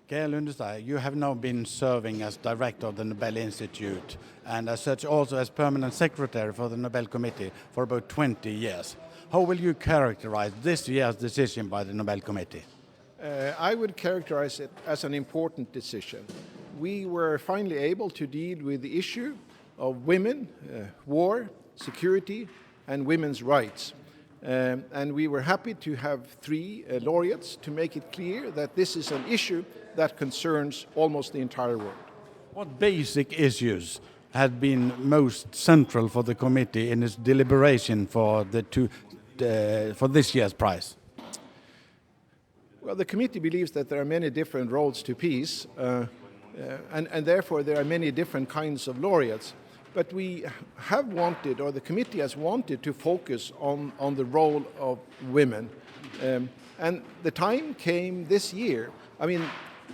Geir Lundestad, you have now been serving as director of the Nobel Institute and as such also as permanent secretary for the Nobel Committee for about 20 years. How will you characterize this year's decision by the Nobel Committee? I would characterize it as an important decision. We were finally able to deal with the issue of women, war, security, and women's rights. And we were happy to have three laureates to make it clear that this is an issue that concerns almost the entire world. What basic issues have been most central for the committee in its deliberation for this year's prize? Well, the committee believes that there are many different roads to peace, and therefore there are many different kinds of laureates. But we have wanted, or the committee has wanted, to focus on the role of women. And the time came this year. I mean,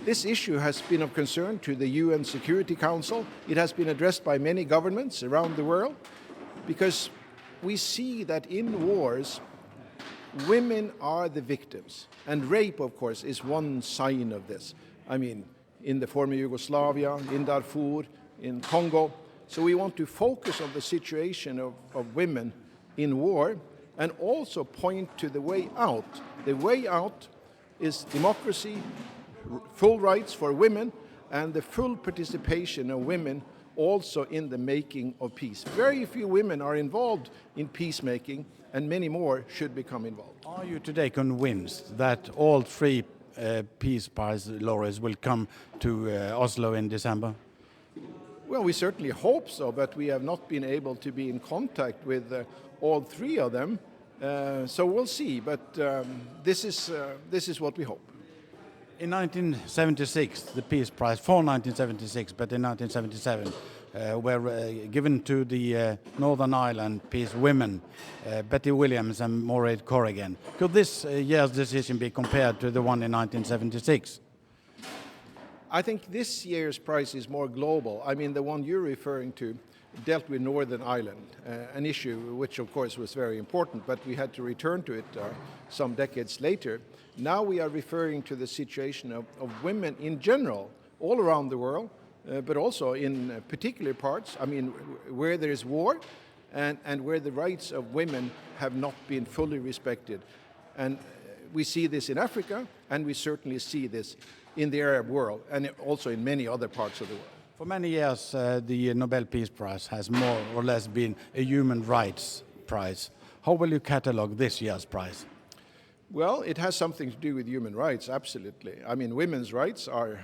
this issue has been of concern to the UN Security Council. It has been addressed by many governments around the world because we see that in wars, women are the victims. And rape, of course, is one sign of this. I mean, in the former Yugoslavia, in Darfur, in Congo. So we want to focus on the situation of women in war and also point to the way out. The way out is democracy, full rights for women, and the full participation of women also in the making of peace. Very few women are involved in peacemaking, and many more should become involved. Are you today convinced that all three Peace Prize laureates will come to Oslo in December? Well, we certainly hope so, but we have not been able to be in contact with all three of them. So we'll see, but this is what we hope. In 1976, the Peace Prize for 1976, but in 1977, were given to the Northern Ireland peace women, Betty Williams and Mairead Corrigan. Could this year's decision be compared to the one in 1976? I think this year's prize is more global. I mean, the one you're referring to dealt with Northern Ireland, an issue which of course was very important, but we had to return to it some decades later. Now we are referring to the situation of women in general, all around the world, but also in particular parts, I mean, where there is war and where the rights of women have not been fully respected. And we see this in Africa, and we certainly see this in the Arab world, and also in many other parts of the world. For many years, the Nobel Peace Prize has more or less been a human rights prize. How will you catalogue this year's prize? Well, it has something to do with human rights, absolutely. I mean, women's rights are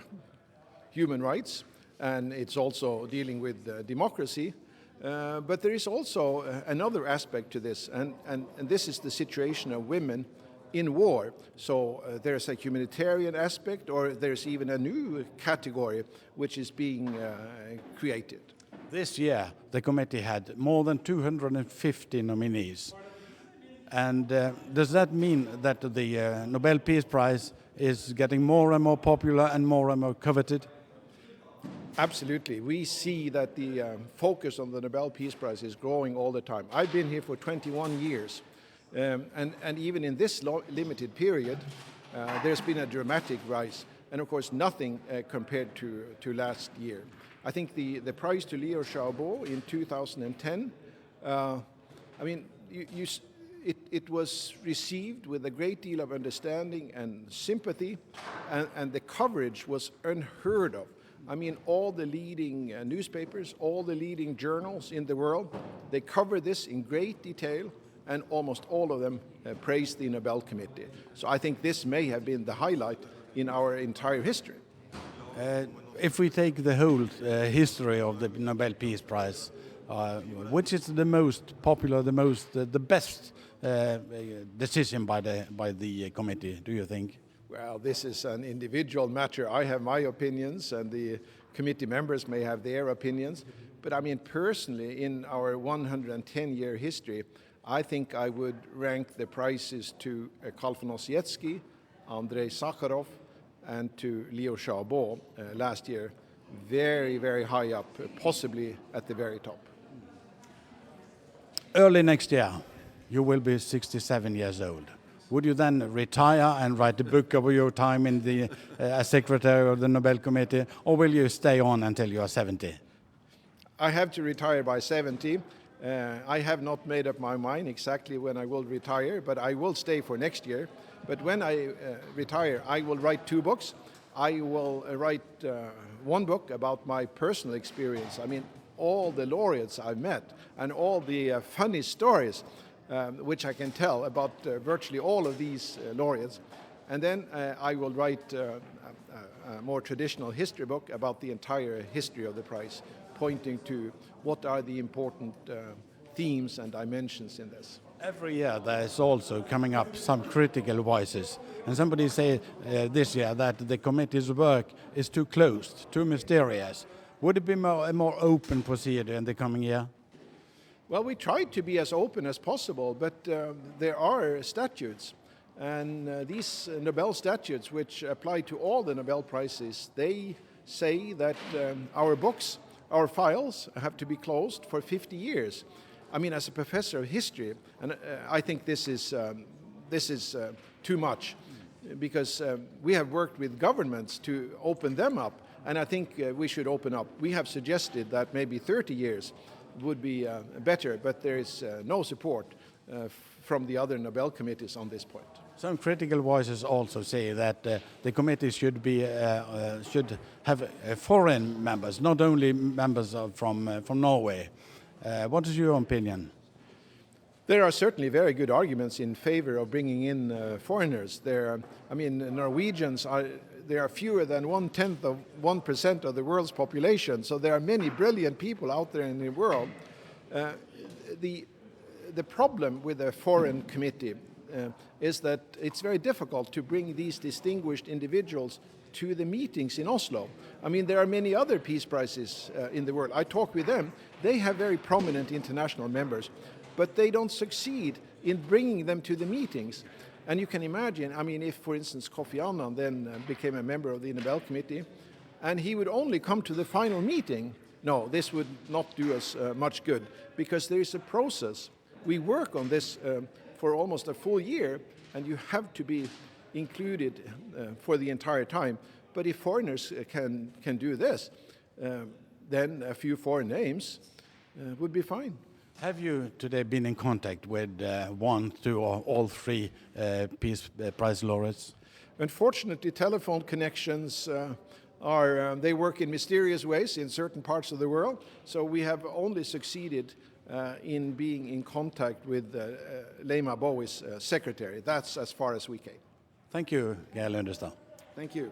human rights, and it's also dealing with democracy. But there is also another aspect to this, and this is the situation of women in war. So there's a humanitarian aspect, or there's even a new category which is being created. This year, the committee had more than 250 nominees. And does that mean that the Nobel Peace Prize is getting more and more popular and more coveted? Absolutely. We see that the focus on the Nobel Peace Prize is growing all the time. I've been here for 21 years. And even in this limited period, there's been a dramatic rise. And of course, nothing compared to last year. I think the prize to Liu Xiaobo in 2010, I mean, it was received with a great deal of understanding and sympathy, and the coverage was unheard of. I mean, all the leading newspapers, all the leading journals in the world, they cover this in great detail, and almost all of them praised the Nobel Committee. So I think this may have been the highlight in our entire history. If we take the whole history of the Nobel Peace Prize, which is the most popular, the best decision by the committee, do you think? Well, this is an individual matter. I have my opinions, and the committee members may have their opinions. But I mean, personally, in our 110-year history, I think I would rank the prizes to Karl von Ossietzky, Andrei Sakharov, and to Liu Xiaobo last year very, very high up, possibly at the very top. Early next year, you will be 67 years old. would you then retire and write a book of your time in the as secretary of the Nobel Committee, or will you stay on until you are 70? I have to retire by 70. I have not made up my mind exactly when I will retire, but I will stay for next year. But when I retire, I will write 2 books. I will write one book about my personal experience. I mean, all the laureates I've met and all the funny stories which I can tell about virtually all of these laureates. And then I will write a more traditional history book about the entire history of the prize, pointing to what are the important themes and dimensions in this. Every year there is also coming up some critical voices, and somebody say this year that the committee's work is too closed, too mysterious. Would it be a more open procedure in the coming year? Well, we try to be as open as possible, but there are statutes, and these Nobel statutes, which apply to all the Nobel Prizes, they say that our books, our files, have to be closed for 50 years. I mean, as a professor of history, and I think this is too much, because we have worked with governments to open them up, and I think we should open up. We have suggested that maybe 30 years would be better, but there is no support from the other Nobel committees on this point. Some critical voices also say that the committee should have foreign members, not only members from Norway. What is your opinion? There are certainly very good arguments in favor of bringing in foreigners. Norwegians there are fewer than 1/10 of 1% of the world's population, so there are many brilliant people out there in the world. The problem with a foreign committee is that it's very difficult to bring these distinguished individuals to the meetings in Oslo. I mean, there are many other peace prizes in the world. I talk with them. They have very prominent international members, but they don't succeed in bringing them to the meetings. And you can imagine, I mean, if, for instance, Kofi Annan then became a member of the Nobel Committee, and he would only come to the final meeting, no, this would not do us much good, because there is a process. We work on this for almost a full year, and you have to be included for the entire time. But if foreigners can do this, then a few foreign names would be fine. Have you today been in contact with 1, 2, or all 3 Peace Prize laureates? Unfortunately, telephone connections they work in mysterious ways in certain parts of the world. So we have only succeeded in being in contact with Lema Bowie's secretary. That's as far as we came. Thank you, Geir Lundestad. Thank you.